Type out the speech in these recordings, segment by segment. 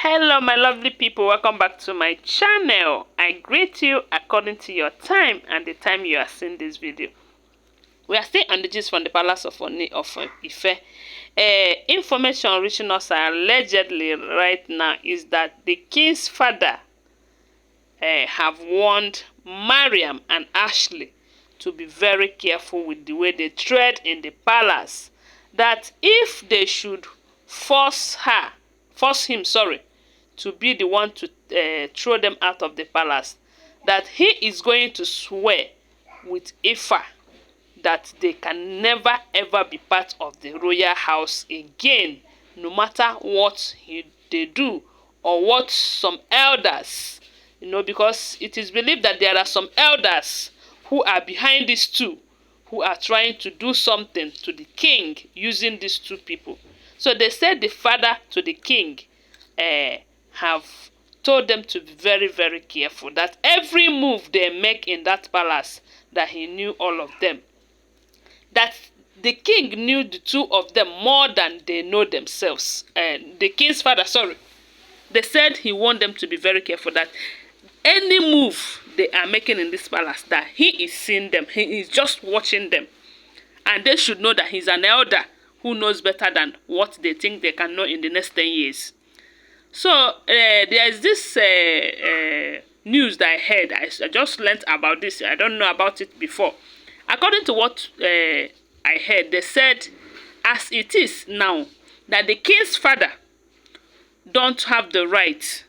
Hello my lovely people, welcome back to my channel. I greet you according to your time and the time you are seeing this video. We are still on the gist from the palace of Ooni of Ife. Information reaching us allegedly right now is that the king's father have warned Mariam and Ashley to be very careful with the way they tread in the palace. That if they should force him, to be the one to throw them out of the palace, that he is going to swear with Ife that they can never ever be part of the royal house again, no matter what they do or what some elders, because it is believed that there are some elders who are behind these two, who are trying to do something to the king using these two people. So they said the father to the king have told them to be very, very careful, that every move they make in that palace, that he knew all of them. That the king knew the two of them more than they know themselves. The king's father, they said he warned them to be very careful, that any move they are making in this palace, that he is seeing them, he is just watching them. And they should know that he's an elder who knows better than what they think they can know in the next 10 years. So there is this news that I heard. I just learned about this. I don't know about it before. According to what I heard, they said, as it is now, that the king's father don't have the right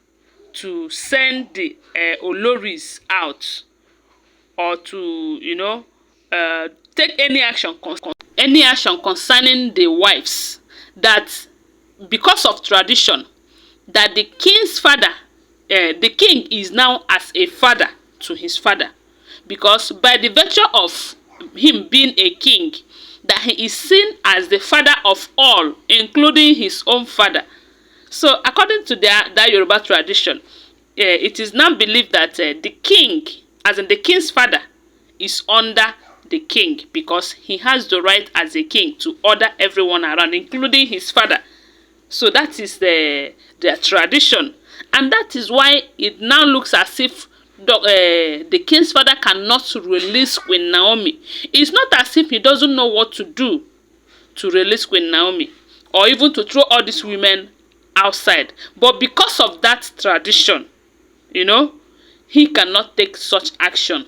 to send the Olories out, or to take any action concerning the wives. That because of tradition, that the king's father, the king is now as a father to his father, because by the virtue of him being a king, that he is seen as the father of all, including his own father. So according to that Yoruba tradition, it is now believed that the king, as in the king's father, is under the king, because he has the right as a king to order everyone around, including his father. So that is their tradition, and that is why it now looks as if the king's father cannot release Queen Naomi. It's not as if he doesn't know what to do to release Queen Naomi, or even to throw all these women outside. But because of that tradition, he cannot take such action.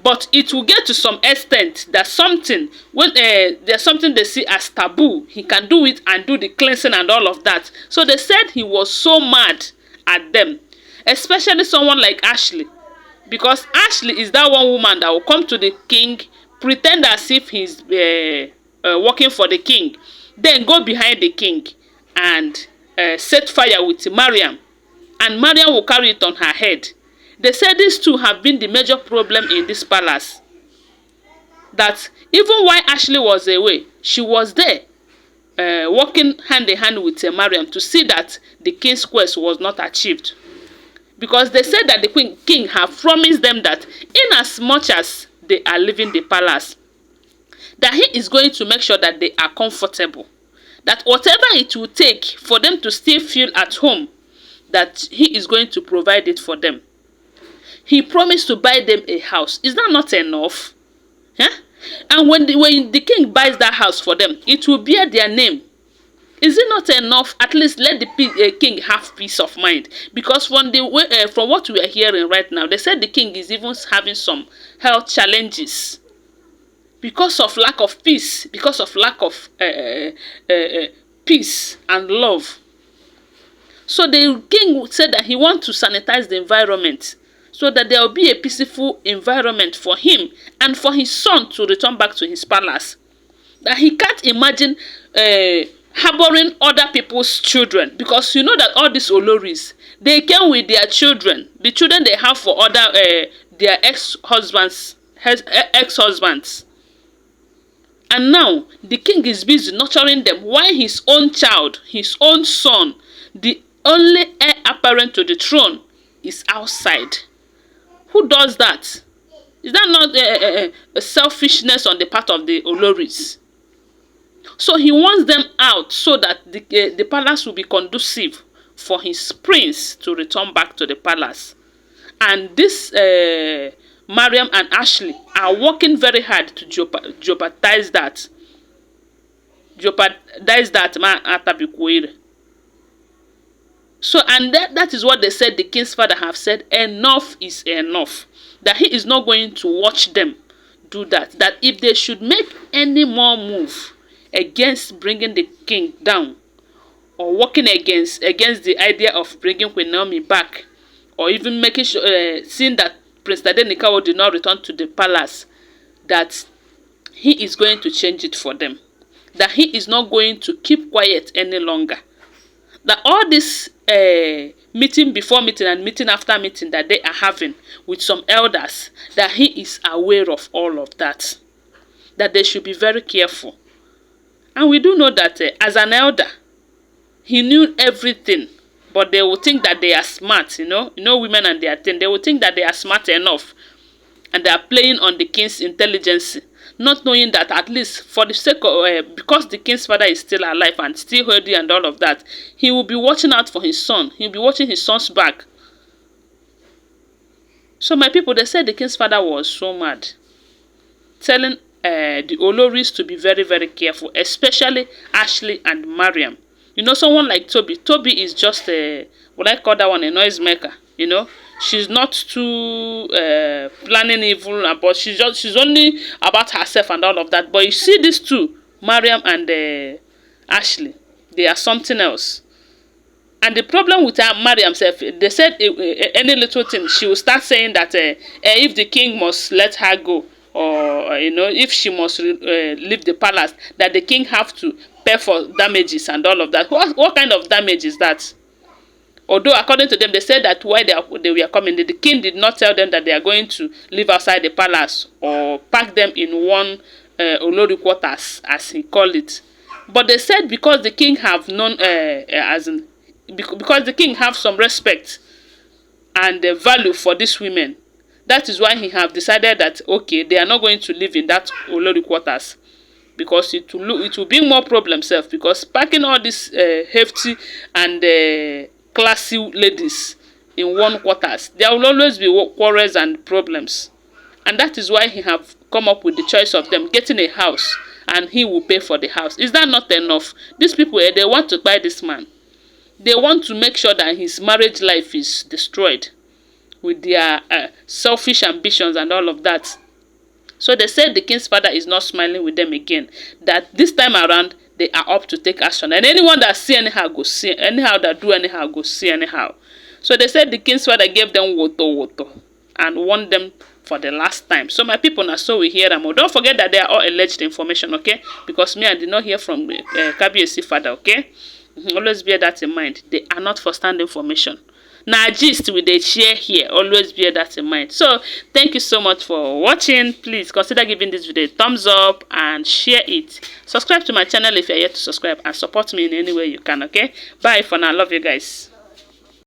But it will get to some extent that something, when there's something they see as taboo, he can do it and do the cleansing and all of that. So they said he was so mad at them, especially someone like Ashley, because Ashley is that one woman that will come to the king, pretend as if he's working for the king, then go behind the king and set fire with Mariam, and Mariam will carry it on her head. They said these two have been the major problem in this palace. That even while Ashley was away, she was there, working hand in hand with Mariam to see that the king's quest was not achieved. Because they said that the king have promised them that in as much as they are leaving the palace, that he is going to make sure that they are comfortable. That whatever it will take for them to still feel at home, that he is going to provide it for them. He promised to buy them a house. Is that not enough? Huh? And when the king buys that house for them, it will bear their name. Is it not enough? At least let the king have peace of mind. Because from what we are hearing right now, they said the king is even having some health challenges because of lack of peace, because of lack of peace and love. So the king said that he wants to sanitize the environment, so that there will be a peaceful environment for him and for his son to return back to his palace. That he can't imagine harboring other people's children, because you know that all these Olories, they came with their children, the children they have for other their ex-husbands. And now the king is busy nurturing them, while his own child, his own son, the only heir apparent to the throne, is outside. Who does that? Is that not a selfishness on the part of the Olories? So he wants them out so that the palace will be conducive for his prince to return back to the palace. And this Mariam and Ashley are working very hard to jeopardize that. So, and that is what they said. The king's father have said, enough is enough. That he is not going to watch them do that. That if they should make any more move against bringing the king down, or working against the idea of bringing Queen Naomi back, or even making sure, seeing that Prince Tadenikawo did not return to the palace, that he is going to change it for them. That he is not going to keep quiet any longer. That all this meeting before meeting and meeting after meeting that they are having with some elders, that he is aware of all of that. That they should be very careful. And we do know that as an elder, he knew everything. But they will think that they are smart, women and their thing. They will think that they are smart enough. And they are playing on the king's intelligence. Not knowing that at least for the sake of, because the king's father is still alive and still healthy and all of that, he will be watching out for his son. He will be watching his son's back. So my people, they said the king's father was so mad. Telling the Olories to be very, very careful. Especially Ashley and Mariam. Someone like Tobi. Tobi is just what I call that one, a noisemaker. She's not too planning evil, but she's only about herself and all of that. But you see these two, Mariam and Ashley, they are something else. And the problem with her, Mariam self, they said any little thing, she will start saying that if the king must let her go, or if she must leave the palace, that the king have to pay for damages and all of that. What kind of damage is that? Although according to them, they said that while they were coming, the king did not tell them that they are going to live outside the palace or pack them in one Olori quarters, as he called it. But they said because the king have known, because the king have some respect and value for these women, that is why he have decided that okay, they are not going to live in that Olori quarters. Because it will bring more problems self. Because packing all these hefty and classy ladies in one quarters, there will always be quarrels and problems. And that is why he have come up with the choice of them getting a house, and he will pay for the house. Is that not enough? These people, they want to buy this man. They want to make sure that his marriage life is destroyed with their selfish ambitions and all of that. So they said the king's father is not smiling with them again. That this time around, they are up to take action. And anyone that see anyhow, go see. Anyhow that do anyhow, go see anyhow. So they said the king's father gave them woto and warned them for the last time. So my people, now so we hear them. Don't forget that they are all alleged information, okay? Because me, I did not hear from Kabiyesi father, okay? Always bear that in mind. They are not first-hand information. Now gist with the share here, always bear that in mind. So thank you so much for watching. Please consider giving this video a thumbs up and share it. Subscribe to my channel if you're yet to subscribe, and support me in any way you can. Okay, bye for now. Love you guys.